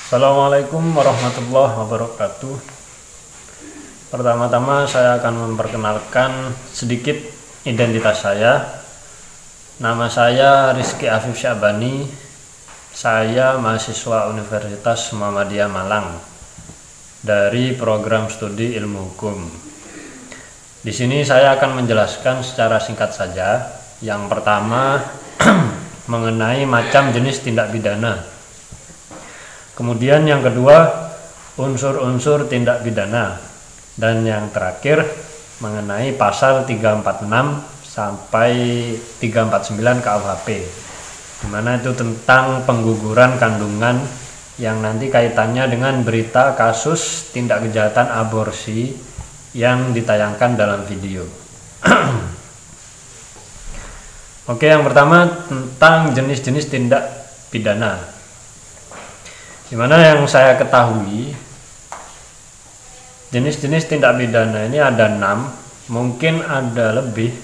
Assalamualaikum warahmatullahi wabarakatuh. Pertama-tama saya akan memperkenalkan sedikit identitas saya. Nama saya Rizky Afif Syabani. Saya mahasiswa Universitas Muhammadiyah Malang dari program studi ilmu hukum. Di sini saya akan menjelaskan secara singkat saja. Yang pertama mengenai macam jenis tindak pidana. Kemudian yang kedua, unsur-unsur tindak pidana. Dan yang terakhir, mengenai pasal 346 sampai 349 KUHP. Dimana itu tentang pengguguran kandungan yang nanti kaitannya dengan berita kasus tindak kejahatan aborsi yang ditayangkan dalam video. Oke, yang pertama tentang jenis-jenis tindak pidana. Dimana yang saya ketahui jenis-jenis tindak pidana ini ada 6, mungkin ada lebih,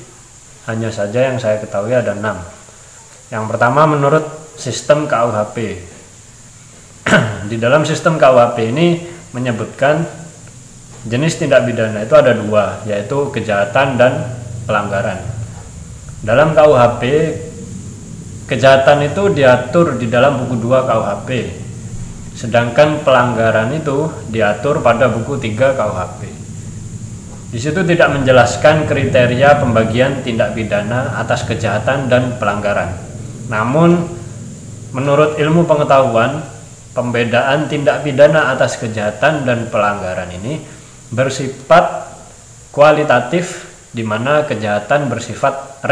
hanya saja yang saya ketahui ada 6. Yang pertama menurut sistem KUHP. Di dalam sistem KUHP ini menyebutkan jenis tindak pidana itu ada 2, yaitu kejahatan dan pelanggaran. Dalam KUHP, kejahatan itu diatur di dalam buku 2 KUHP. Sedangkan pelanggaran itu diatur pada buku 3 KUHP. Di situ tidak menjelaskan kriteria pembagian tindak pidana atas kejahatan dan pelanggaran. Namun, menurut ilmu pengetahuan, pembedaan tindak pidana atas kejahatan dan pelanggaran ini bersifat kualitatif, di mana kejahatan bersifat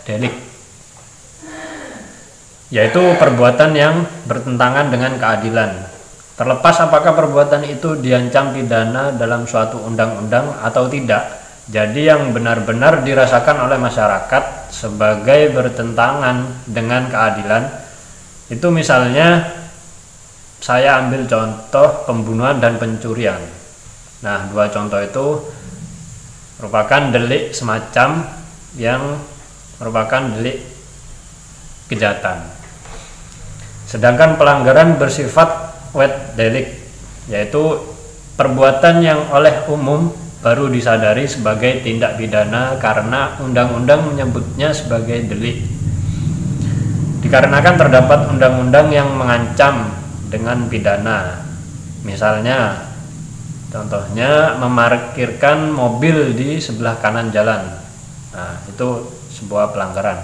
delik, yaitu perbuatan yang bertentangan dengan keadilan. Terlepas apakah perbuatan itu diancam pidana dalam suatu undang-undang atau tidak, jadi yang benar-benar dirasakan oleh masyarakat sebagai bertentangan dengan keadilan, itu misalnya saya ambil contoh pembunuhan dan pencurian. Nah, 2 contoh itu merupakan delik semacam yang merupakan delik kejahatan. Sedangkan pelanggaran bersifat delik, yaitu perbuatan yang oleh umum baru disadari sebagai tindak pidana karena undang-undang menyebutnya sebagai delik. Dikarenakan terdapat undang-undang yang mengancam dengan pidana. Misalnya, contohnya memarkirkan mobil di sebelah kanan jalan. Nah, itu sebuah pelanggaran.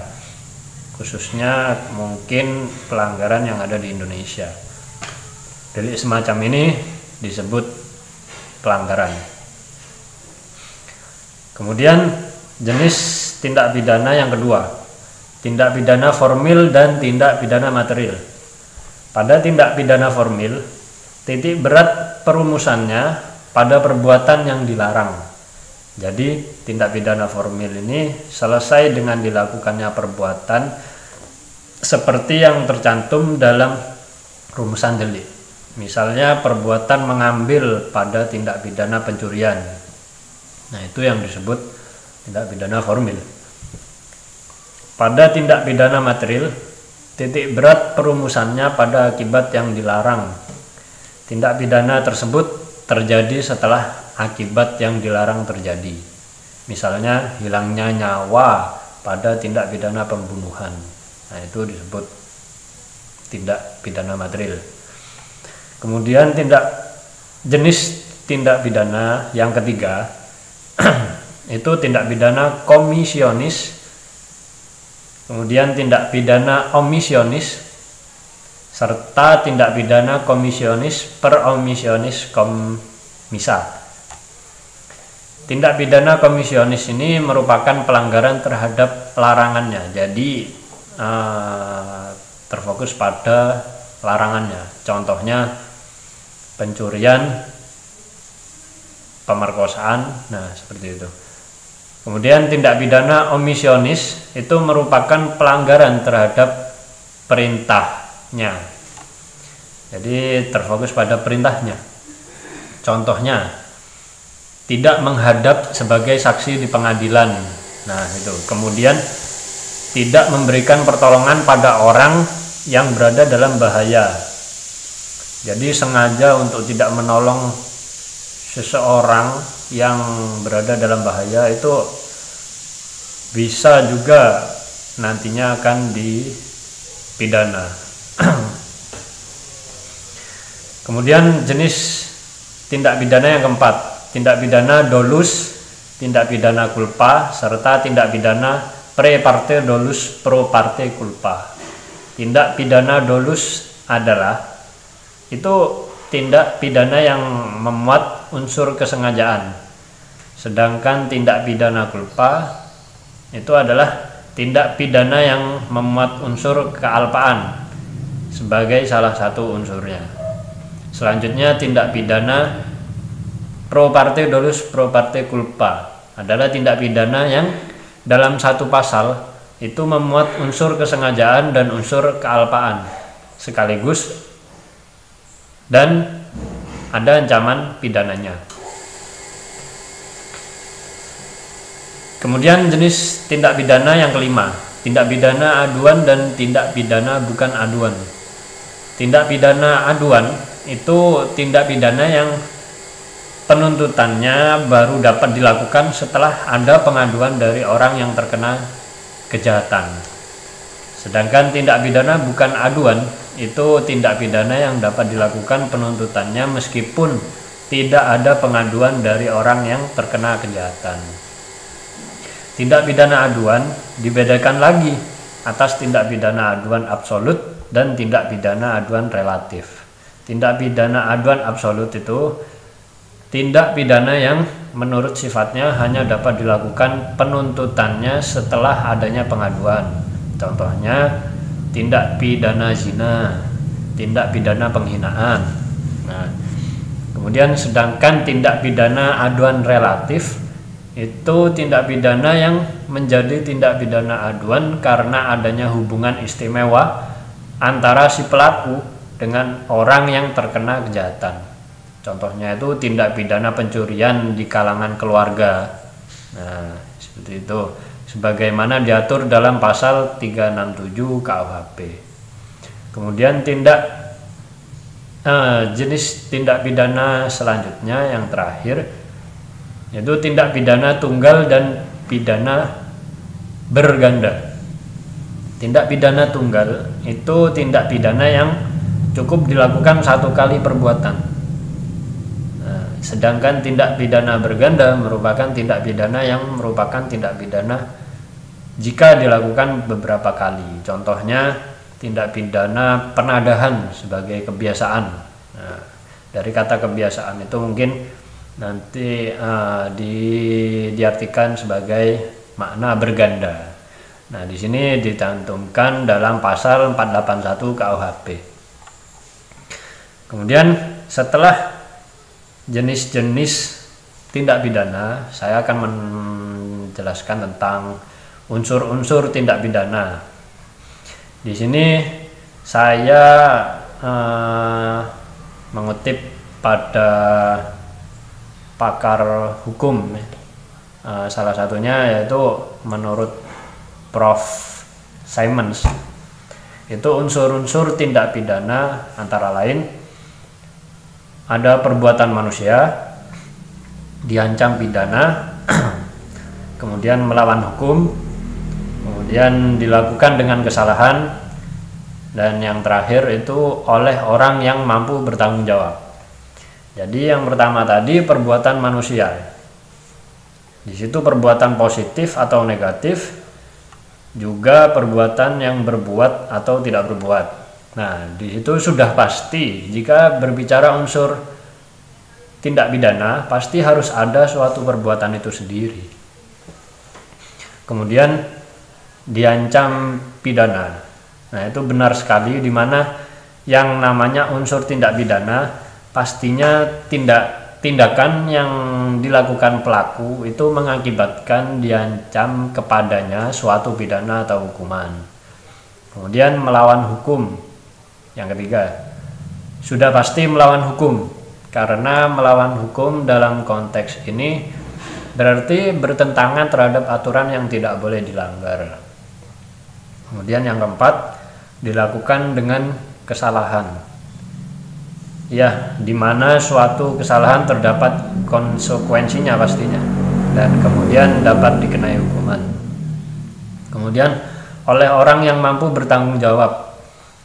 Khususnya mungkin pelanggaran yang ada di Indonesia. Delik semacam ini disebut pelanggaran. Kemudian jenis tindak pidana yang kedua, tindak pidana formil dan tindak pidana material. Pada tindak pidana formil, titik berat perumusannya pada perbuatan yang dilarang. Jadi tindak pidana formil ini selesai dengan dilakukannya perbuatan seperti yang tercantum dalam rumusan delik. Misalnya perbuatan mengambil pada tindak pidana pencurian. Nah, itu yang disebut tindak pidana formil. Pada tindak pidana material, titik berat perumusannya pada akibat yang dilarang. Tindak pidana tersebut terjadi setelah akibat yang dilarang terjadi. Misalnya hilangnya nyawa pada tindak pidana pembunuhan. Nah, itu disebut tindak pidana material. Kemudian jenis tindak pidana yang ketiga itu tindak pidana komisionis. Kemudian tindak pidana omisionis serta tindak pidana komisionis per omisionis komisa. Tindak pidana komisionis ini merupakan pelanggaran terhadap larangannya, jadi terfokus pada larangannya. Contohnya pencurian, pemerkosaan, nah seperti itu. Kemudian tindak pidana omisionis itu merupakan pelanggaran terhadap perintahnya, jadi terfokus pada perintahnya. Contohnya tidak menghadap sebagai saksi di pengadilan. Nah, itu. Kemudian tidak memberikan pertolongan pada orang yang berada dalam bahaya. Jadi sengaja untuk tidak menolong seseorang yang berada dalam bahaya itu bisa juga nantinya akan dipidana. Kemudian jenis tindak pidana yang keempat, tindak pidana dolus, tindak pidana culpa, serta tindak pidana pre parte dolus pro parte culpa. Tindak pidana dolus adalah itu tindak pidana yang memuat unsur kesengajaan, sedangkan tindak pidana culpa itu adalah tindak pidana yang memuat unsur kealpaan sebagai salah satu unsurnya. Selanjutnya tindak pidana pro parte dolus pro parte culpa adalah tindak pidana yang dalam satu pasal itu memuat unsur kesengajaan dan unsur kealpaan sekaligus dan ada ancaman pidananya. Kemudian jenis tindak pidana yang kelima, tindak pidana aduan dan tindak pidana bukan aduan. Tindak pidana aduan itu tindak pidana yang penuntutannya baru dapat dilakukan setelah ada pengaduan dari orang yang terkena kejahatan. Sedangkan tindak pidana bukan aduan itu tindak pidana yang dapat dilakukan penuntutannya meskipun tidak ada pengaduan dari orang yang terkena kejahatan. Tindak pidana aduan dibedakan lagi atas tindak pidana aduan absolut dan tindak pidana aduan relatif. Tindak pidana aduan absolut itu tindak pidana yang menurut sifatnya hanya dapat dilakukan penuntutannya setelah adanya pengaduan. Contohnya tindak pidana zina, tindak pidana penghinaan. Nah, kemudian sedangkan tindak pidana aduan relatif itu tindak pidana yang menjadi tindak pidana aduan karena adanya hubungan istimewa antara si pelaku dengan orang yang terkena kejahatan. Contohnya itu tindak pidana pencurian di kalangan keluarga. Nah, seperti itu. Sebagaimana diatur dalam pasal 367 KUHP. Kemudian jenis tindak pidana selanjutnya yang terakhir yaitu tindak pidana tunggal dan pidana berganda. Tindak pidana tunggal itu tindak pidana yang cukup dilakukan satu kali perbuatan. Sedangkan tindak pidana berganda merupakan tindak pidana yang merupakan tindak pidana jika dilakukan beberapa kali. Contohnya tindak pidana penadahan sebagai kebiasaan. Nah, dari kata kebiasaan itu mungkin nanti diartikan sebagai makna berganda. Nah, di sini dicantumkan dalam pasal 481 KUHP. Kemudian setelah jenis-jenis tindak pidana, saya akan menjelaskan tentang unsur-unsur tindak pidana. Di sini saya mengutip pada pakar hukum, salah satunya yaitu menurut Prof. Simons. Itu unsur-unsur tindak pidana antara lain ada perbuatan manusia diancam pidana, kemudian melawan hukum, kemudian dilakukan dengan kesalahan, dan yang terakhir itu oleh orang yang mampu bertanggung jawab. Jadi yang pertama tadi perbuatan manusia. Di situ perbuatan positif atau negatif, juga perbuatan yang berbuat atau tidak berbuat. Nah, di situ sudah pasti jika berbicara unsur tindak pidana pasti harus ada suatu perbuatan itu sendiri. Kemudian diancam pidana. Nah, itu benar sekali di mana yang namanya unsur tindak pidana pastinya tindakan yang dilakukan pelaku itu mengakibatkan diancam kepadanya suatu pidana atau hukuman. Kemudian melawan hukum. Yang ketiga, sudah pasti melawan hukum, karena melawan hukum dalam konteks ini berarti bertentangan terhadap aturan yang tidak boleh dilanggar. Kemudian yang keempat, dilakukan dengan kesalahan. ya di mana suatu kesalahan terdapat konsekuensinya pastinya dan kemudian dapat dikenai hukuman. Kemudian oleh orang yang mampu bertanggung jawab.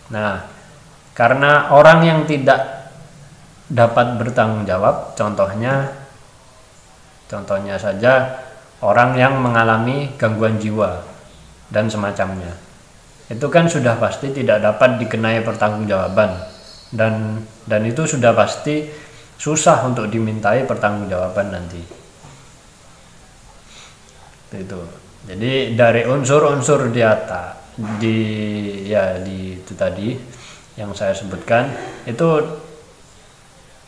Nah, karena orang yang tidak dapat bertanggung jawab, contohnya saja orang yang mengalami gangguan jiwa dan semacamnya, itu kan sudah pasti tidak dapat dikenai pertanggungjawaban, dan itu sudah pasti susah untuk dimintai pertanggungjawaban nanti. Itu. Jadi dari unsur-unsur di atas di itu tadi yang saya sebutkan itu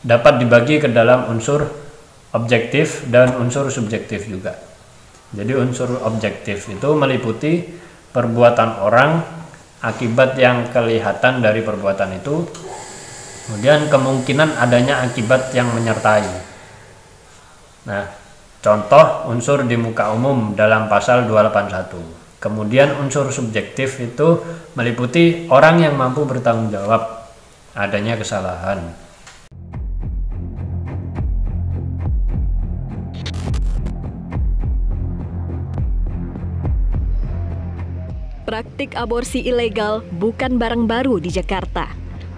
dapat dibagi ke dalam unsur objektif dan unsur subjektif juga. Jadi unsur objektif itu meliputi perbuatan orang, akibat yang kelihatan dari perbuatan itu, kemudian kemungkinan adanya akibat yang menyertai. Nah, contoh unsur di muka umum dalam pasal 281. Kemudian unsur subjektif itu meliputi orang yang mampu bertanggung jawab adanya kesalahan. Praktik aborsi ilegal bukan barang baru di Jakarta.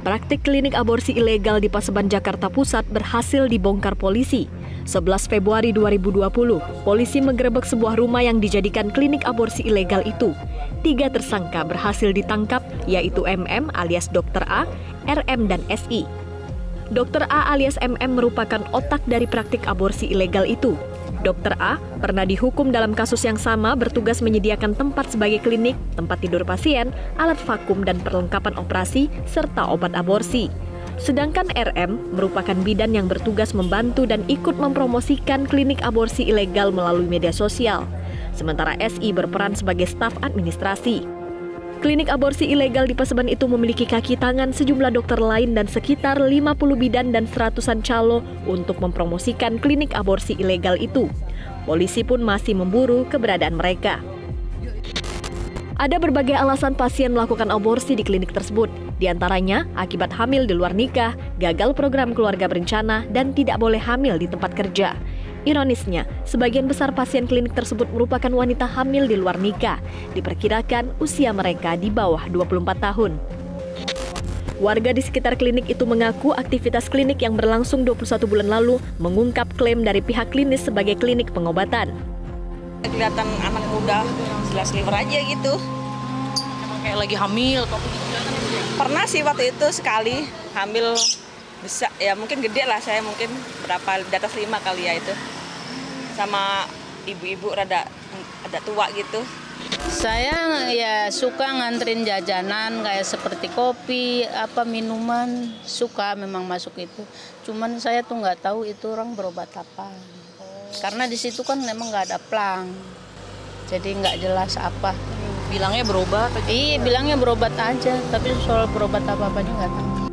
Praktik klinik aborsi ilegal di Paseban, Jakarta Pusat berhasil dibongkar polisi. 11 Februari 2020, polisi menggerebek sebuah rumah yang dijadikan klinik aborsi ilegal itu. 3 tersangka berhasil ditangkap, yaitu MM alias Dr. A, RM, dan SI. Dr. A alias MM merupakan otak dari praktik aborsi ilegal itu. Dr. A pernah dihukum dalam kasus yang sama, bertugas menyediakan tempat sebagai klinik, tempat tidur pasien, alat vakum dan perlengkapan operasi, serta obat aborsi. Sedangkan RM merupakan bidan yang bertugas membantu dan ikut mempromosikan klinik aborsi ilegal melalui media sosial. Sementara SI berperan sebagai staf administrasi. Klinik aborsi ilegal di Paseban itu memiliki kaki tangan sejumlah dokter lain dan sekitar 50 bidan dan seratusan calo untuk mempromosikan klinik aborsi ilegal itu. Polisi pun masih memburu keberadaan mereka. Ada berbagai alasan pasien melakukan aborsi di klinik tersebut, di antaranya akibat hamil di luar nikah, gagal program keluarga berencana, dan tidak boleh hamil di tempat kerja. Ironisnya, sebagian besar pasien klinik tersebut merupakan wanita hamil di luar nikah. Diperkirakan usia mereka di bawah 24 tahun. Warga di sekitar klinik itu mengaku aktivitas klinik yang berlangsung 21 bulan lalu mengungkap klaim dari pihak klinis sebagai klinik pengobatan. Kelihatan anak muda, jelas liver aja gitu. Emang kayak lagi hamil atau Pernah sih waktu itu sekali hamil besar, ya mungkin gede lah saya, mungkin berapa, di atas 5 kali ya itu. Sama ibu-ibu rada tua gitu. Saya ya suka nganterin jajanan kayak seperti kopi, minuman, suka memang masuk itu. Cuman saya tuh nggak tahu itu orang berobat apa. Karena di situ kan memang nggak ada plang, jadi nggak jelas apa. Bilangnya berobat? Iya, bilangnya berobat aja, tapi soal berobat apa-apanya nggak tahu.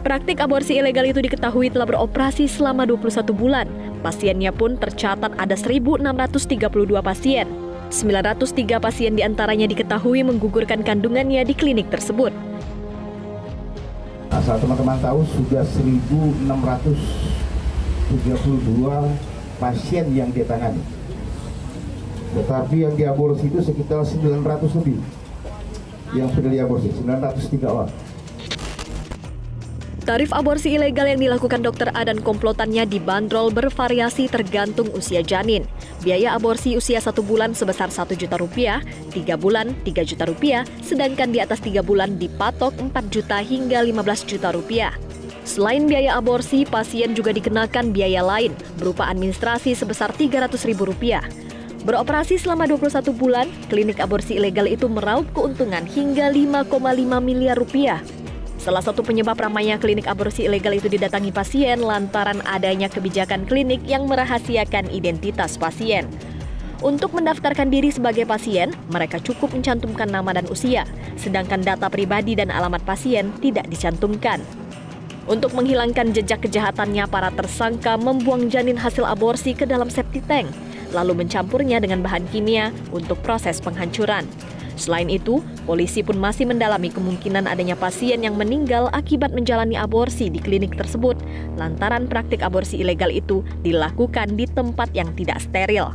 Praktik aborsi ilegal itu diketahui telah beroperasi selama 21 bulan. Pasiennya pun tercatat ada 1.632 pasien. 903 pasien diantaranya diketahui menggugurkan kandungannya di klinik tersebut. Asal teman-teman tahu, sudah 1.632 pasien yang ditangani. Tetapi yang diaborsi itu sekitar 900 lebih. Yang sudah diaborsi, 903 orang. Tarif aborsi ilegal yang dilakukan Dr. A dan komplotannya dibanderol bervariasi tergantung usia janin. Biaya aborsi usia 1 bulan sebesar 1 juta rupiah, 3 bulan 3 juta rupiah, sedangkan di atas 3 bulan dipatok 4 juta hingga 15 juta rupiah. Selain biaya aborsi, pasien juga dikenakan biaya lain berupa administrasi sebesar Rp300.000. Beroperasi selama 21 bulan, klinik aborsi ilegal itu meraup keuntungan hingga 5,5 miliar rupiah. Salah satu penyebab ramainya klinik aborsi ilegal itu didatangi pasien lantaran adanya kebijakan klinik yang merahasiakan identitas pasien. Untuk mendaftarkan diri sebagai pasien, mereka cukup mencantumkan nama dan usia, sedangkan data pribadi dan alamat pasien tidak dicantumkan. Untuk menghilangkan jejak kejahatannya, para tersangka membuang janin hasil aborsi ke dalam septic tank, lalu mencampurnya dengan bahan kimia untuk proses penghancuran. Selain itu, polisi pun masih mendalami kemungkinan adanya pasien yang meninggal akibat menjalani aborsi di klinik tersebut lantaran praktik aborsi ilegal itu dilakukan di tempat yang tidak steril.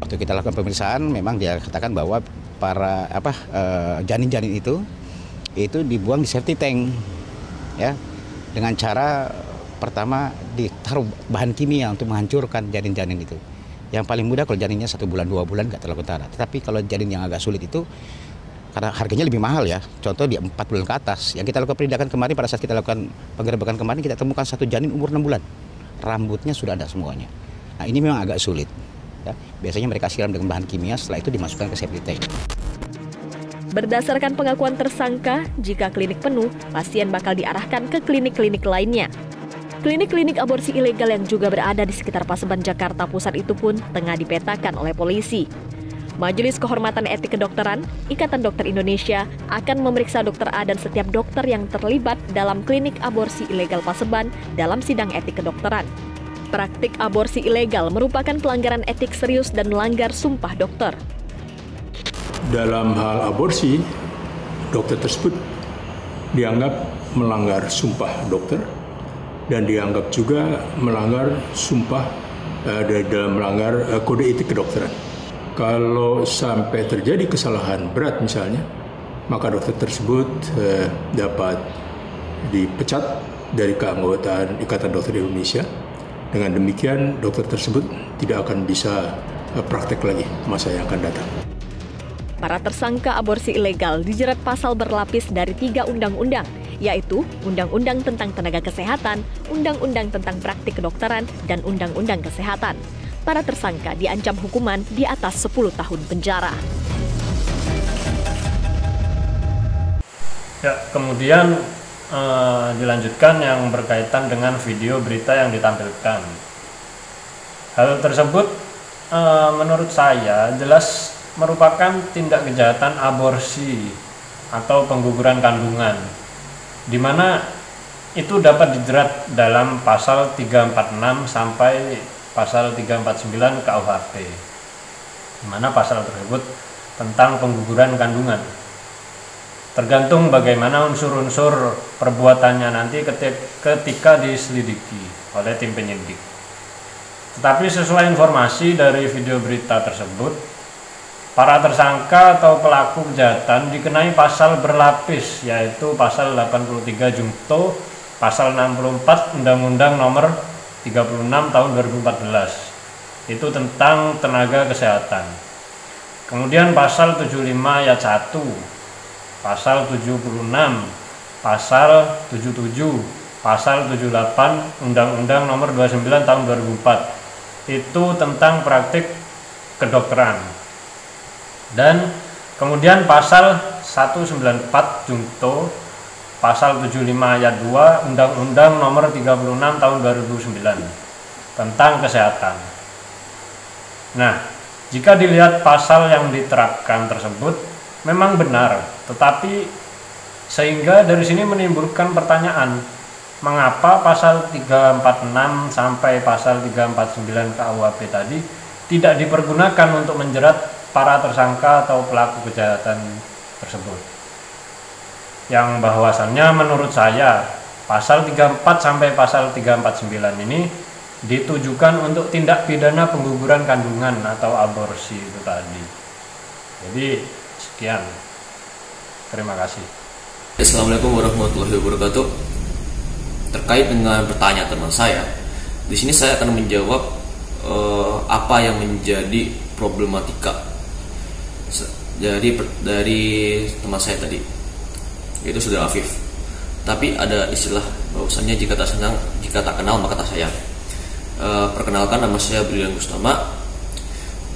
Waktu kita lakukan pemeriksaan, memang dia katakan bahwa para janin-janin itu dibuang di septic tank, ya, dengan cara pertama ditaruh bahan kimia untuk menghancurkan janin-janin itu. Yang paling mudah kalau janinnya 1 bulan 2 bulan nggak terlalu ketara. Tetapi kalau janin yang agak sulit itu karena harganya lebih mahal ya. Contoh di 4 bulan ke atas. Yang kita lakukan penindakan kemarin, pada saat kita lakukan penggerebekan kemarin, kita temukan 1 janin umur 6 bulan. Rambutnya sudah ada semuanya. Nah, ini memang agak sulit. Ya. Biasanya mereka siram dengan bahan kimia, setelah itu dimasukkan ke septic tank. Berdasarkan pengakuan tersangka, jika klinik penuh, pasien bakal diarahkan ke klinik-klinik lainnya. Klinik-klinik aborsi ilegal yang juga berada di sekitar Paseban Jakarta Pusat itu pun tengah dipetakan oleh polisi. Majelis Kehormatan Etik Kedokteran, Ikatan Dokter Indonesia akan memeriksa Dr. A dan setiap dokter yang terlibat dalam klinik aborsi ilegal Paseban dalam sidang etik kedokteran. Praktik aborsi ilegal merupakan pelanggaran etik serius dan melanggar sumpah dokter. Dalam hal aborsi, dokter tersebut dianggap melanggar sumpah dokter dan dianggap juga melanggar sumpah dalam melanggar kode etik kedokteran. Kalau sampai terjadi kesalahan berat misalnya, maka dokter tersebut dapat dipecat dari keanggotaan Ikatan Dokter Indonesia. Dengan demikian, dokter tersebut tidak akan bisa praktek lagi masa yang akan datang. Para tersangka aborsi ilegal dijerat pasal berlapis dari 3 undang-undang, yaitu Undang-Undang tentang Tenaga Kesehatan, Undang-Undang tentang Praktik Kedokteran, dan Undang-Undang Kesehatan. Para tersangka diancam hukuman di atas 10 tahun penjara. Ya, kemudian dilanjutkan yang berkaitan dengan video berita yang ditampilkan. Hal tersebut menurut saya jelas merupakan tindak kejahatan aborsi atau pengguguran kandungan, di mana itu dapat dijerat dalam pasal 346 sampai pasal 349 KUHP, di mana pasal tersebut tentang pengguguran kandungan. Tergantung bagaimana unsur-unsur perbuatannya nanti ketika diselidiki oleh tim penyidik. Tetapi sesuai informasi dari video berita tersebut, para tersangka atau pelaku kejahatan dikenai pasal berlapis, yaitu pasal 83 Jungto, pasal 64 Undang-Undang Nomor 36 Tahun 2014. Itu tentang tenaga kesehatan. Kemudian pasal 75 ayat 1, pasal 76, pasal 77, pasal 78 Undang-Undang Nomor 29 Tahun 2004. Itu tentang praktik kedokteran. Dan kemudian pasal 194 Jungto, pasal 75 ayat 2 Undang-Undang Nomor 36 Tahun 2009 tentang kesehatan. Nah, jika dilihat pasal yang diterapkan tersebut memang benar, tetapi sehingga dari sini menimbulkan pertanyaan, mengapa pasal 346 sampai pasal 349 KUHP tadi tidak dipergunakan untuk menjerat para tersangka atau pelaku kejahatan tersebut? Yang bahwasannya menurut saya pasal 34 sampai pasal 349 ini ditujukan untuk tindak pidana pengguguran kandungan atau aborsi itu tadi. Jadi sekian. Terima kasih. Assalamualaikum warahmatullahi wabarakatuh. Terkait dengan pertanyaan teman saya, di sini saya akan menjawab apa yang menjadi problematika dari teman saya tadi, yaitu saudara Afif. Tapi ada istilah bahwasannya jika tak kenal maka tak sayang. Perkenalkan, nama saya Brilian Gustama.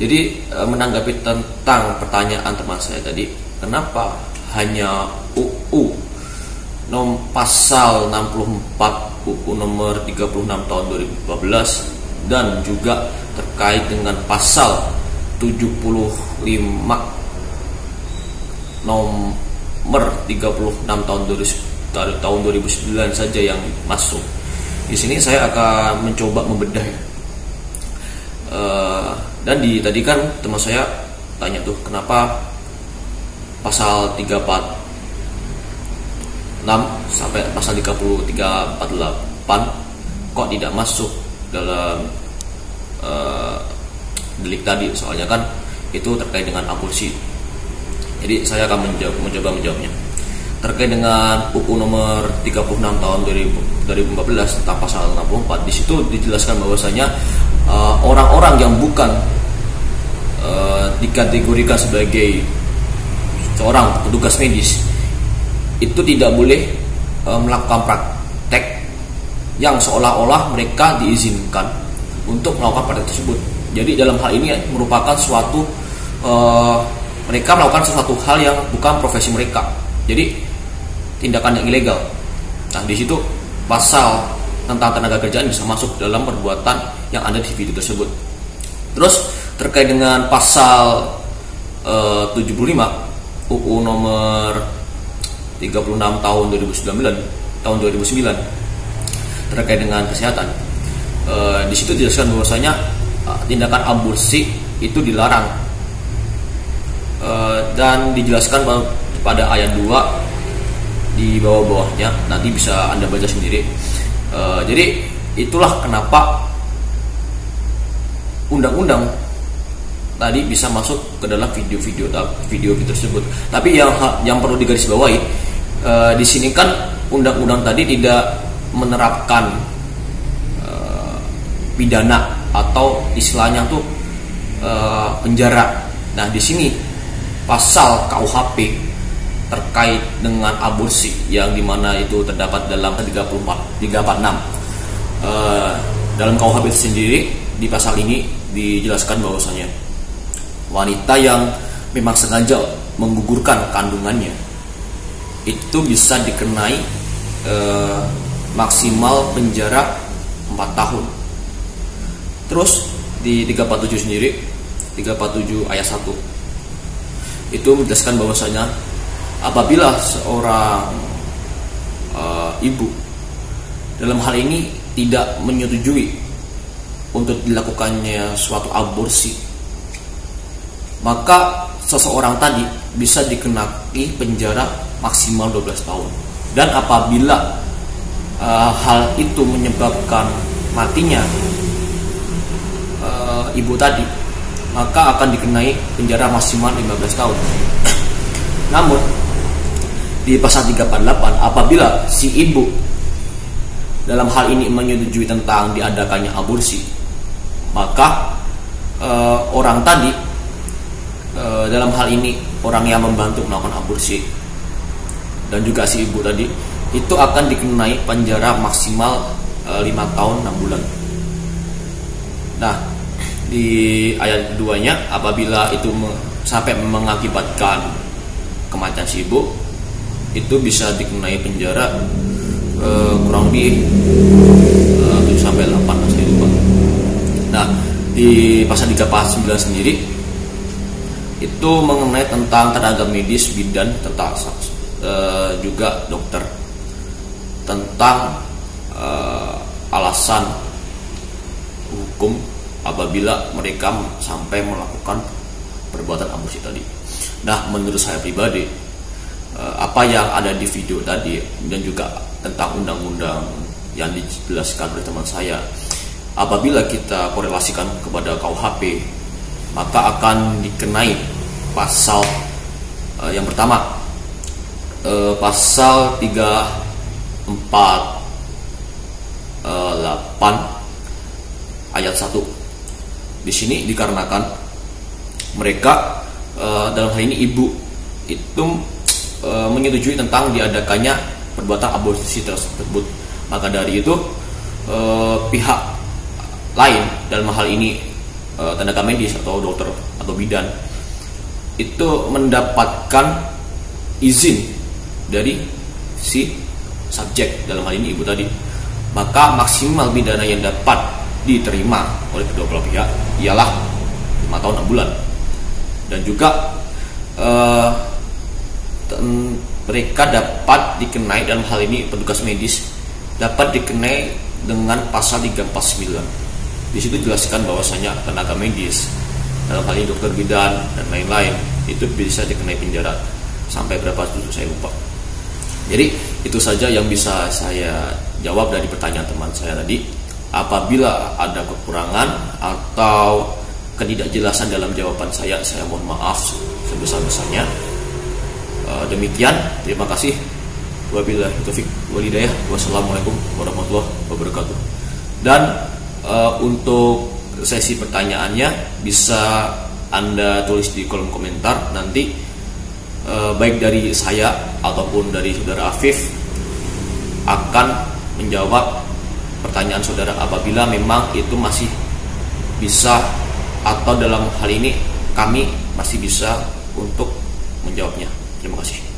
Jadi menanggapi tentang pertanyaan teman saya tadi, kenapa hanya UU pasal 64 UU nomor 36 tahun 2014 dan juga terkait dengan pasal 75 nomor 36 tahun 2009 saja yang masuk. Di sini saya akan mencoba membedah ya. Dan tadi kan teman saya tanya tuh kenapa pasal 346 sampai pasal 348 kok tidak masuk dalam delik tadi, soalnya kan itu terkait dengan aborsi. Jadi saya akan mencoba menjawabnya. Terkait dengan UU nomor 36 tahun 2014 tentang pasal 64, di situ dijelaskan bahwasanya orang-orang yang bukan dikategorikan sebagai seorang petugas medis itu tidak boleh melakukan praktek yang seolah-olah mereka diizinkan untuk melakukan praktek tersebut. Jadi dalam hal ini merupakan suatu mereka melakukan sesuatu hal yang bukan profesi mereka. Jadi tindakan yang ilegal. Nah, di situ pasal tentang tenaga kerjaan bisa masuk dalam perbuatan yang ada di video tersebut. Terus terkait dengan pasal 75 UU nomor 36 tahun 2009 terkait dengan kesehatan. Di situ dijelaskan bahwasanya tindakan aborsi itu dilarang. Dan dijelaskan pada ayat 2 di bawah-bawahnya, nanti bisa Anda baca sendiri. Jadi itulah kenapa undang-undang tadi bisa masuk ke dalam video tersebut. Tapi yang perlu digarisbawahi di sini kan undang-undang tadi tidak menerapkan pidana atau istilahnya tuh penjara. Nah, di sini pasal KUHP terkait dengan aborsi yang dimana itu terdapat dalam 346 dalam KUHP sendiri. Di pasal ini dijelaskan bahwasanya wanita yang memang sengaja menggugurkan kandungannya itu bisa dikenai maksimal penjara 4 tahun. Terus di 347 sendiri, 347 ayat 1 itu menjelaskan bahwasanya apabila seorang ibu dalam hal ini tidak menyetujui untuk dilakukannya suatu aborsi, maka seseorang tadi bisa dikenai penjara maksimal 12 tahun. Dan apabila hal itu menyebabkan matinya ibu tadi, maka akan dikenai penjara maksimal 15 tahun. Namun di pasal 348, apabila si ibu dalam hal ini menyetujui tentang diadakannya aborsi, maka orang tadi dalam hal ini orang yang membantu melakukan aborsi dan juga si ibu tadi itu akan dikenai penjara maksimal 5 tahun 6 bulan. Nah, di ayat keduanya, apabila itu sampai mengakibatkan kematian si ibu, itu bisa dikenai penjara kurang lebih 7 sampai 8 masih lupa. Nah, di pasal 349 sendiri itu mengenai tentang tenaga medis, bidan, tentang juga dokter, tentang alasan hukum apabila mereka sampai melakukan perbuatan aborsi tadi. Nah, menurut saya pribadi, apa yang ada di video tadi dan juga tentang undang-undang yang dijelaskan oleh teman saya, apabila kita korelasikan kepada KUHP, maka akan dikenai pasal yang pertama, pasal 348 ayat 1. Di sini dikarenakan mereka dalam hal ini ibu itu menyetujui tentang diadakannya perbuatan aborsi tersebut, maka dari itu pihak lain dalam hal ini tenaga medis atau dokter atau bidan itu mendapatkan izin dari si subjek, dalam hal ini ibu tadi, maka maksimal pidana yang dapat diterima oleh kedua belah pihak ialah 5 tahun 6 bulan. Dan juga mereka dapat dikenai, dalam hal ini petugas medis dapat dikenai dengan pasal 349. Di situ jelaskan bahwasanya tenaga medis, dalam hal ini dokter bidan dan lain-lain, itu bisa dikenai penjara sampai berapa itu saya lupa. Jadi itu saja yang bisa saya jawab dari pertanyaan teman saya tadi. Apabila ada kekurangan atau ketidakjelasan dalam jawaban saya mohon maaf sebesar-besarnya. Demikian, terima kasih. Wabillahi taufiq wal hidayah. Wassalamualaikum warahmatullahi wabarakatuh. Dan untuk sesi pertanyaannya bisa Anda tulis di kolom komentar nanti, baik dari saya ataupun dari saudara Afif akan menjawab pertanyaan saudara apabila memang itu masih bisa, atau dalam hal ini kami masih bisa untuk menjawabnya. Terima kasih.